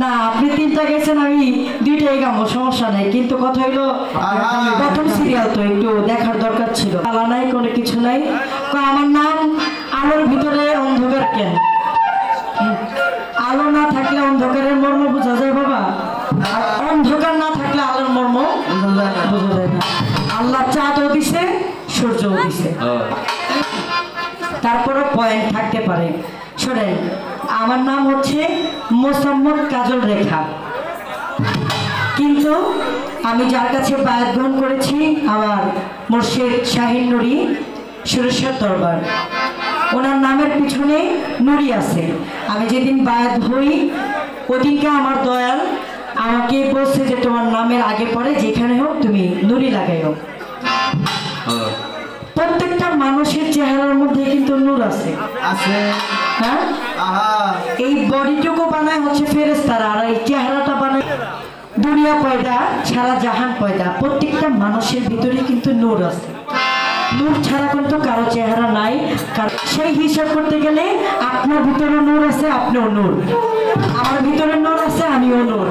না আপনি তিনটা গেছেন আমি দুইটাই গাবো সমস্যা নাই কিন্তু কথা হইলো প্রথম সিরিয়াল তো একটু দেখার দরকার ছিল আলা নাই কোনো কিছু নাই আমার নাম আলোর ভিতরে অন্ধকার কেন আলো না থাকলে অন্ধকারের মর্ম বোঝা যায় বাবা অন্ধকার না থাকলে আলোর মর্ম বোঝা যায় না আল্লাহ চাঁদও দিছে সূর্যও দিছে তারপরও পয়েন্ট থাকতে পারে শোনেন আমার নাম হচ্ছে মোসাম্মদ কাজল রেখা কিন্তু আমি যার কাছে বায়াত গ্রহণ করেছি আমার মুর্শিদ শাহিন নুরি সুরেশ্বর দরবার ওনার নামের পিছনে নুরি আছে আমি যেদিন বায়াত হই ওদিনকে আমার দয়াল আমাকে বলছে যে তোমার নামের আগে পরে যেখানে হোক তুমি নুরি লাগাইও প্রত্যেকটা মানুষের চেহারার মধ্যে কিন্তু নূর আছে হ্যাঁ এই বডিটুকু বানায় হচ্ছে ফেরেশতারা আর এই চেহারাটা বানায় দুনিয়া পয়দা সারা জাহান পয়দা প্রত্যেকটা মানুষের ভিতরে কিন্তু নূর আছে নূর ছাড়া কিন্তু কারো চেহারা নাই সেই হিসাব করতে গেলে আপনার ভিতরে নূর আছে আপনিও নূর আমার ভিতরে নূর আছে আমিও নূর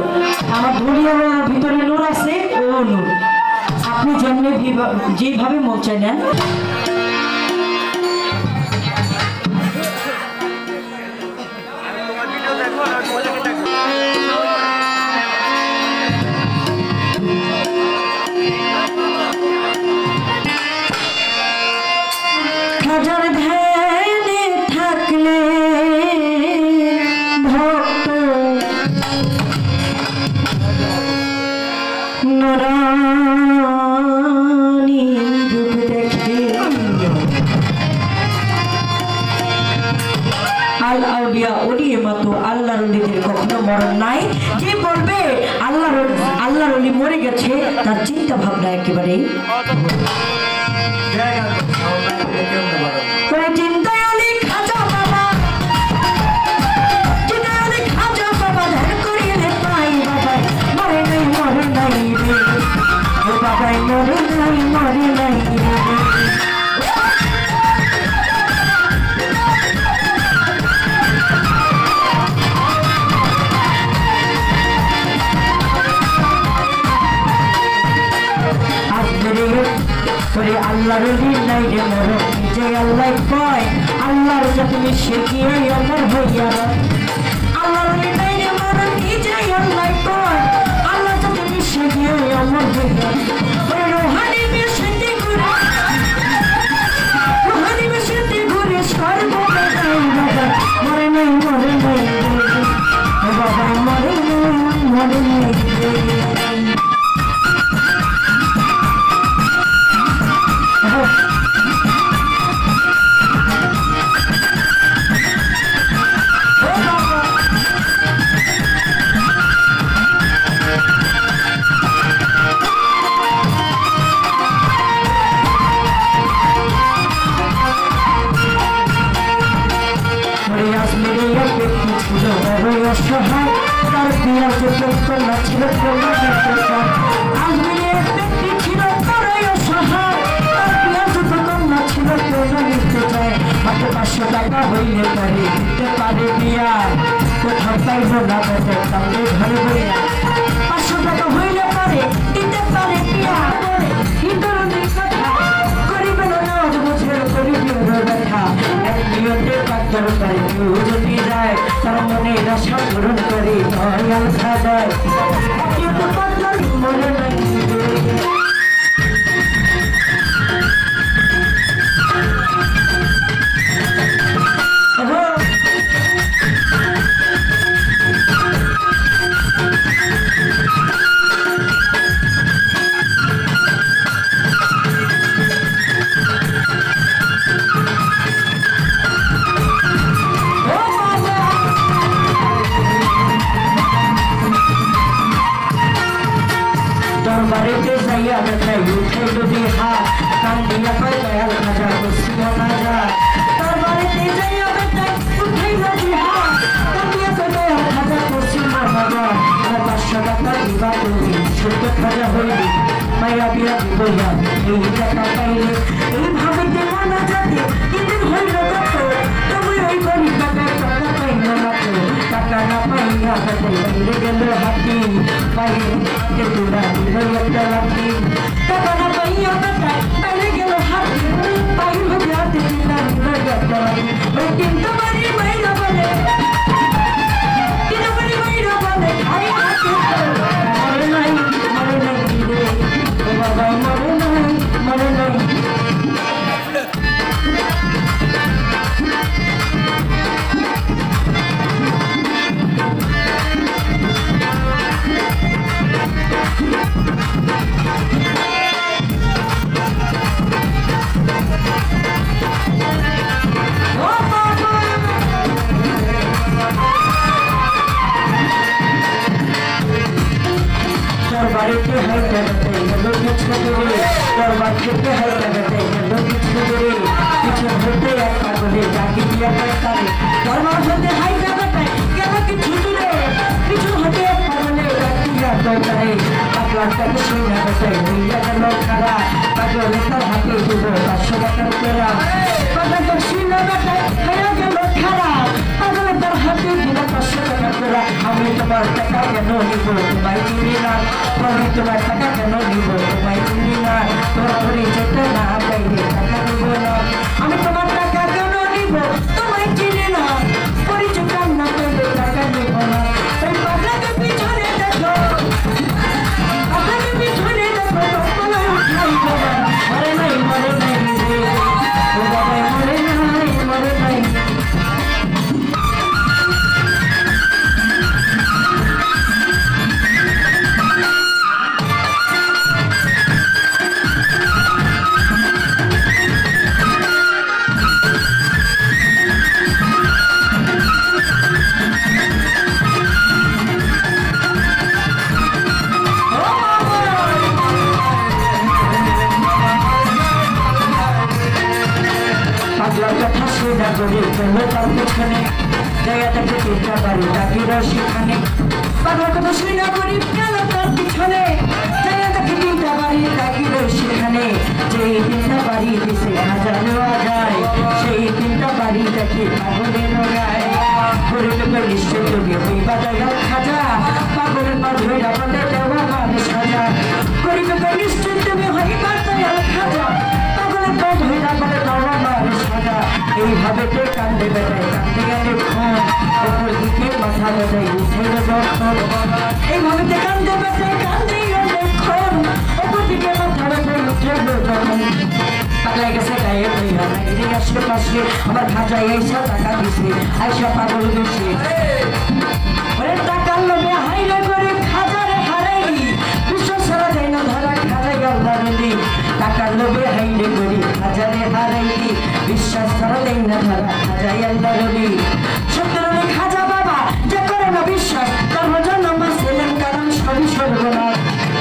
আমার ধনিয়ার ভিতরে নূর আছে ও নূর আপনি যেমনি যেভাবে মন চাই নেন কখনো মরণ নাই যে বলবে আল্লাহর ওলি মরে গেছে তার চিন্তা ভাবনা একেবারেই আল্লাহর নাই রে মরণ যে আল্লাহ কয় আল্লাহর যা তুমি শিখিয়ে অমর হইয়া আল্লাহর নাই রে মরণ যে আল্লাহ কয় আল্লাহ যা তুমি শিখিয়ে অমর হইয়া রোহানি বেশিতে ঘুরে সর্বদা মরে নাই বাবা মরে নাই তার বিয়ার যে কন্যা ছিল আজমিরে এক ব্যক্তি ছিল তারাই অসহায় তার বিয়ার যে কন্যা ছিল কন্যা নিতে চায় মাত্র 500 টাকা হইলে পারে দিতে পারে বিয়া কোথাও পাইব না তাদের তাহলে ঘরে বইয়া 500 টাকা হইলে পারে দিতে পারে বিয়া হিন্দুদের কথা করিবে না বুঝে করিবে ব্যথা এক নিয়তে পাত্র করে কেউ যদি যায় তার মনে আশা পূরণ করে দয়াল খাদায় মনে নাই বাড়িতে যাইয়া দেখাই উঠে যদি হাত কান দিয়া পাই দয়াল খাজা বসিব না যা তার বাড়িতে যাইয়া দেখাই উঠে যদি হাত কান দিয়া পাই দয়াল খাজা বসিব না যা আর 500 টাকা দিবা তুমি ছোট খাজা হইবে মায়া বিয়া বইয়া এই টাকা পাইলে এই ভাবিতে মনা যাতে কিন্তু হইল কত তুমি ওই গরিব টাকা পাই না মাত্র টাকা না পাইয়া বাইরে গেল হাতি বাইরে তুলা একটা লাঠি টাকা না পাইয়া বাইরে গেল হাতি বাইরে হাতে তুলা একটা লাঠি ওই কিন্তু বাড়ি বাইরে বলে কিন্তু বাড়ি বাইরে বলে খাই হাতে মরে নাই রে ও বাবা মরে নাই বাড়িতে হাইটা গেছে লোক কিছু করে তোর বাড়িতে হাইটা গেছে লোক কিছু করে কিছু হতে এক পাগলে ডাকি দিয়া পারে তোর বাড়িতে হাইটা গেছে কেন কিছু করে কিছু হতে এক পাগলে ডাকি দিয়া পারে পাগলাটাকে শুনে গেছে হইয়া গেল খারাপ পাগলে তার হাতে দিব 500 টাকার পেরা পাগলাটা শুনে গেছে হইয়া গেল খারাপ পাগলে তার হাতে দিব 500 টাকার পেরা আমি তোমার টাকা কেন নিব তোমায় চিনি না আমি তোমার টাকা কেন দিব তোমায় চিনি না তোমার পরিচয়টা না পাইলে টাকা দিব না আমি তোমার টাকা কেন নিব তোমায় চিনি না পরিচয়টা না পাইলে টাকা দিব না ওই পাগলাকে পিছনে দেখো পাগলাকে পিছনে দেখো তোমায় উঠাই দেবো মরে নাই রে ও বাবা মরে নাই কথা শুনে করে গেল তার পেছনে জায়গাটাকে চিন্তা পারি ডাকির সেখানে পাগলার কথা শুনে করি গেল তার পিছনে জায়গাটাকে চিন্তা পারি ডাকির সেখানে যেই তিনটা বাড়ি দিছে হাজার নেওয়া যায় সেই তিনটা বাড়ি দেখে পাগলের গায় গরিবকে নিশ্চয় যোগে ওই বাজায় খাজা পাগলের পা ধরে বলে দেওয়া মানে সাজা গরিবকে নিশ্চয় তুমি হই বাজায় খাজা পাগলের পা ধরে বলে দেওয়া মানে সাজা এইভাবে কে কান্দে বেটায় কান্দে গেলে ক্ষণ ওপর দিকে মাথা বেটায় উঠে যখন এইভাবে কে কান্দে বেটায় কান্দে গেলে ক্ষণ ওপর দিকে মাথা বেটায় উঠে যখন পাগলা গেছে গায়ে হইয়া বাইরে আসলে পাশে আমার খাজায় আইসা টাকা দিছে আইসা পাগল গেছে ওরে টাকার লোভে হাইরে করে খাজারে হারাই বিশ্বাস ছাড়া যায় না ধরা খাজাই আল্লাহ নদী টাকার লোভে হাইরে করে খাজারে হারাই বিশ্বাস ছাড়া যায় না ধরা খাজাই আল্লাহ নদী সত্যি খাজা বাবা যে করে না বিশ্বাস তার রোজা নামাজ ছিলেন কারণ সবই সর্বনাশ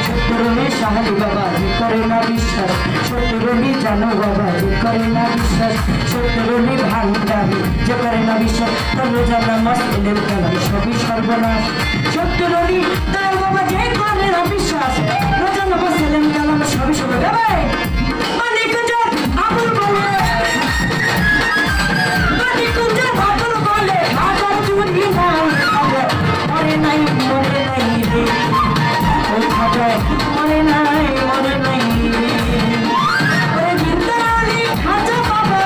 সত্যি সাহালি বাবা যে করে না বিশ্বাস সত্যি জানো বাবা যে করে না বিশ্বাস সত্যি ভান্ডারি যে করে না বিশ্বাস তার রোজা নামাজ ছিলেন কারণ সবই সর্বনাশ সত্যি তার বাবা যে করে না বিশ্বাস রোজা নামাজ ছিলেন কারণ সবই সর্বনাশ মালিক আবুল বলে মালিক আবুল বলে হাজার চুরি মরে নাই রে ও খাজা মরে নাই রে ওরে জিন্দালি খাজা বাবা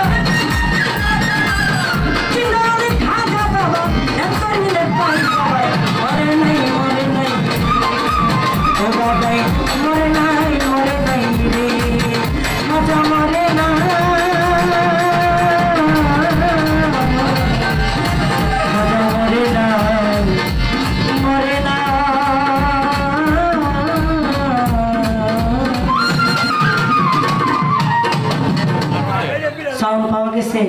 জিন্দালি খাজা বাবা এত নিলে পাই বাবা মরে নাই ও বাবা মরে নাই রে খাজা মরে নাই খাজা মরে নাই সাউন্ড পাওয়া গেছে।